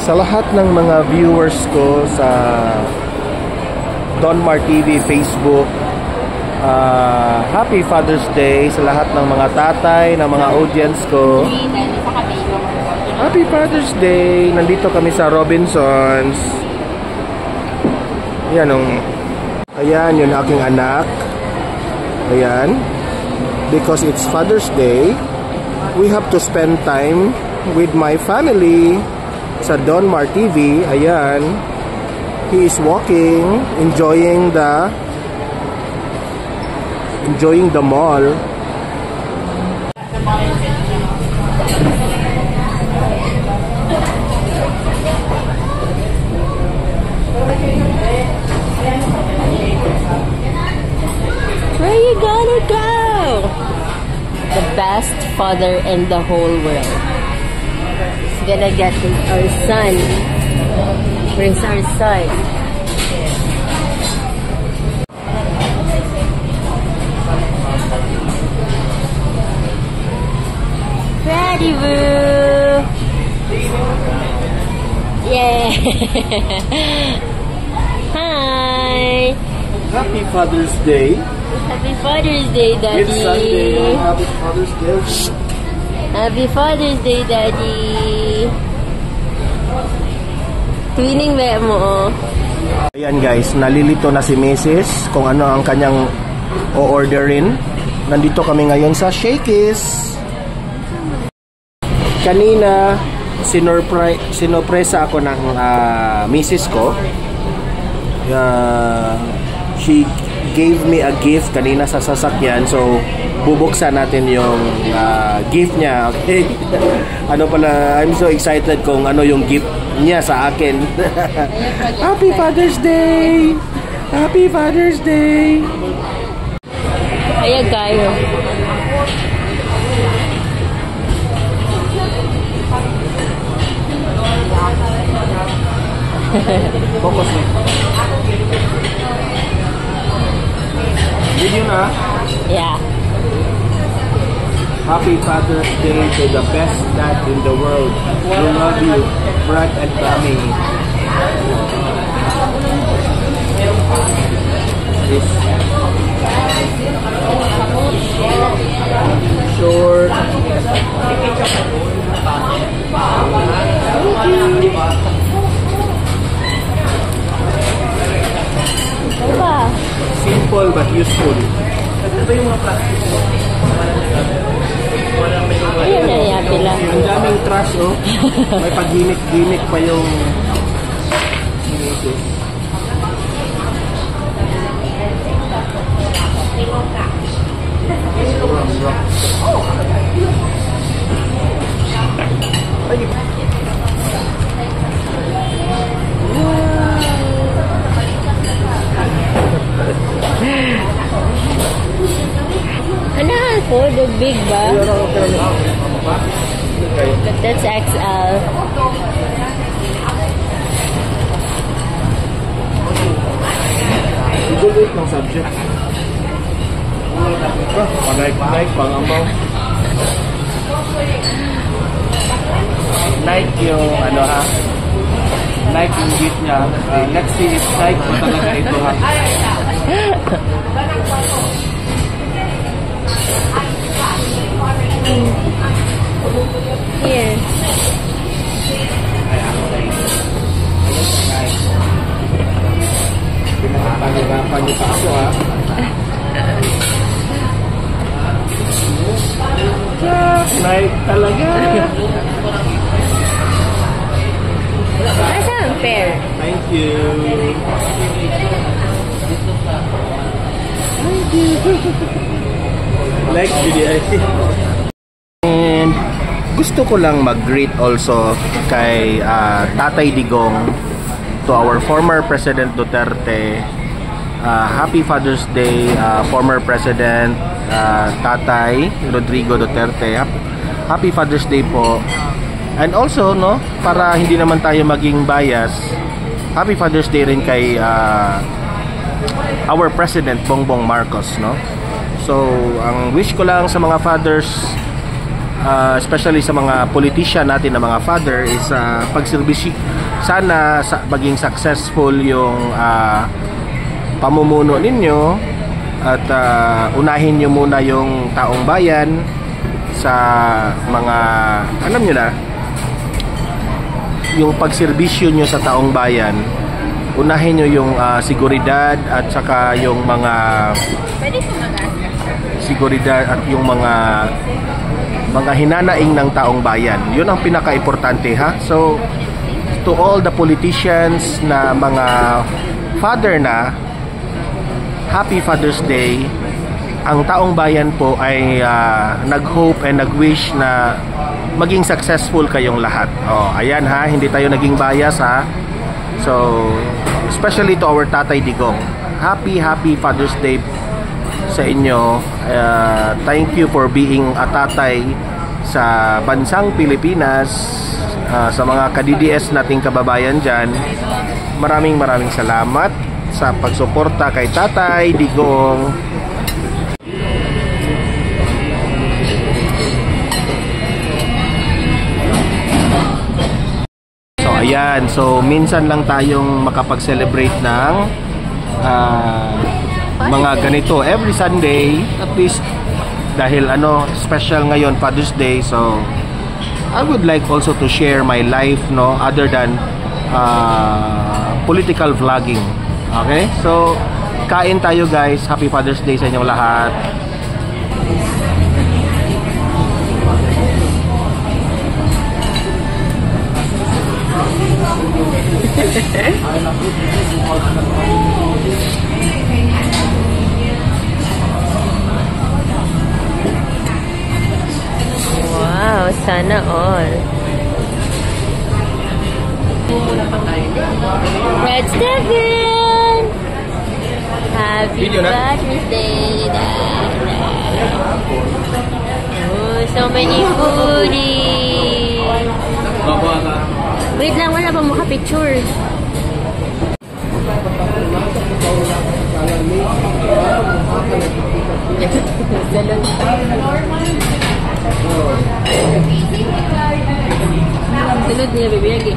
Sa lahat ng mga viewers ko sa Don Mar TV, Facebook, Happy Father's Day sa lahat ng mga tatay, ng mga audience ko. Happy Father's Day! Nandito kami sa Robinsons. Ayan, ayan yun aking anak. Ayan. Because it's Father's Day, we have to spend time with my family sa Don Mar TV. Ayan. He is walking, enjoying the mall. Where you gonna go? The best father in the whole world. He's gonna get our son. Where's our son? Ready, boo! Yeah! Hi! Happy Father's Day. Happy Father's Day, Daddy! It's Sunday. Happy Father's Day. Happy Father's Day, Daddy! Twinning ba mo? Ayan guys, nalilito na si Mrs. kung ano ang kanyang o-orderin. Nandito kami ngayon sa Shakey's. Kanina, sinopresa ako ng Mrs. ko. She gave me a gift kanina sa sasakyan, so bubuksan natin yung gift niya. Okay. Ano pala, I'm so excited kung ano yung gift niya sa akin. Happy Father's Day! Happy Father's Day! Ayan kayo. Focus me. Video na? Yeah. Happy Father's Day to the best dad in the world. We love you, Brad and Tommy. Short. Diba? Simple but useful. Ito yung mga plastic mo. Ayan na yan pila. Ang daming trash, oh. May pag-gimmick pa yung Anahan po, the big ba? But that's XL. Igulit ng subject. Pag-like, pang-amaw. Like yung ano ha? Like yung gift niya. Let's see if like mo talaga ito ha. Here. Pinahirapan niyo pa ako ha. Like talaga. Nasa ang pair? Thank you. Thank you. Like video. And gusto ko lang mag-greet also kay Tatay Digong, to our former President Duterte. Happy Father's Day, former President Tatay Rodrigo Duterte. Happy Father's Day po. And also, no, para hindi naman tayo maging bias, Happy Father's Day rin kay our President Bongbong Marcos, no? So, ang wish ko lang sa mga fathers, especially sa mga politician natin na mga father is pagserbisyo. Sana maging successful yung pamumuno ninyo at unahin nyo muna yung taong bayan sa mga, alam nyo na, yung pagserbisyo nyo sa taong bayan. Unahin nyo yung seguridad at saka yung mga seguridad at yung mga hinanaing ng taong bayan. Yun ang pinaka-importante, ha? So, to all the politicians na mga father na, Happy Father's Day. Ang taong bayan po ay nag-hope and nag-wish na maging successful kayong lahat. Oh, ayan ha, hindi tayo naging bias ha. So, especially to our Tatay Digong. Happy Father's Day sa inyo. Thank you for being a tatay sa bansang Pilipinas, sa mga ka-DDS nating kababayan dyan. Maraming salamat sa pagsuporta kay Tatay Digong. So ayan, so minsan lang tayong makapag-celebrate ng mga ganito every Sunday at least, dahil special ngayon Father's Day. So I would like also to share my life, no, other than political vlogging. Okay? So, kain tayo guys. Happy Father's Day sa inyong lahat. Wow, sana all. Red Stephen! Happy Father's Day, Dad. Oh, so many foodies. Wait lang, wala pa mukha picture. Tulad niya, baby, lagi.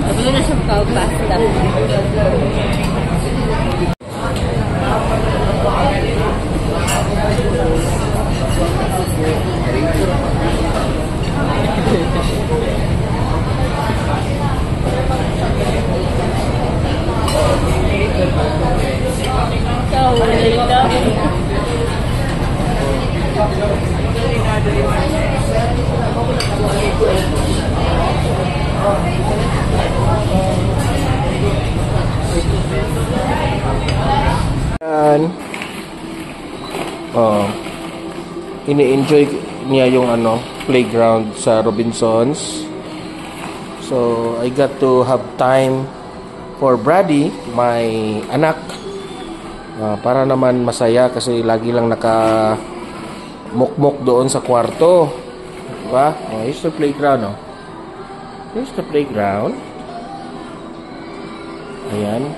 Tapos na siya pasta. Ini-enjoy niya yung playground sa Robinsons. So I got to have time for Brady, my anak, para naman masaya kasi lagi lang naka mukmok doon sa kwarto, diba? Here's the playground, here's the playground. Ayan.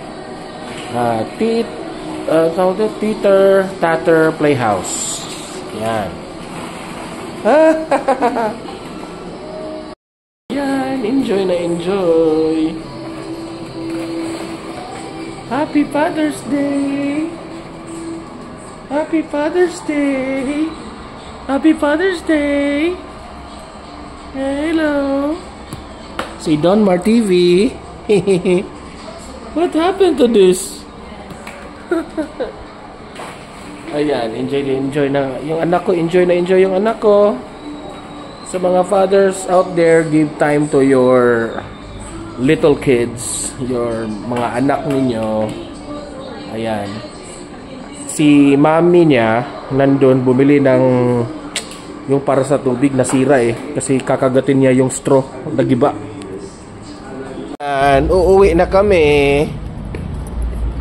Teeter Tatter Playhouse. Yan. Yan, enjoy na enjoy. Happy Father's Day. Happy Father's Day. Happy Father's Day. Hello. Si Donmar TV. What happened to this? Ayan, enjoy na yung anak ko, enjoy yung anak ko. Sa mga fathers out there, give time to your little kids, your mga anak ninyo. Ayan. Si mami niya nandun bumili ng yung para sa tubig, nasira kasi kakagatin niya yung straw, nagiba. And uuwi na kami.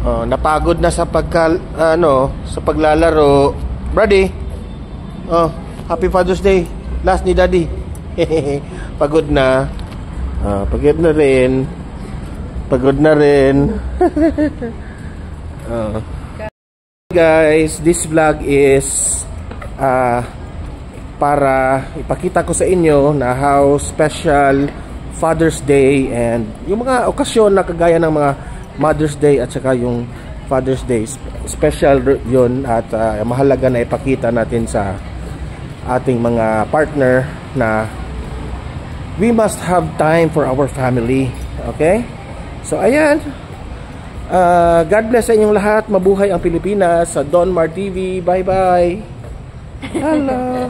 Napagod na sa sa paglalaro. Brady. Happy Father's Day. Last ni Daddy. Pagod na. Pagod na rin. Pagod na rin. Guys, this vlog is para ipakita ko sa inyo na how special Father's Day and yung mga okasyon na kagaya ng mga Mother's Day at saka yung Father's Day, special yun at mahalaga na ipakita natin sa ating mga partner na we must have time for our family. Okay? So ayan, God bless sa inyong lahat. Mabuhay ang Pilipinas. Sa Don Mar TV. Bye bye. Hello.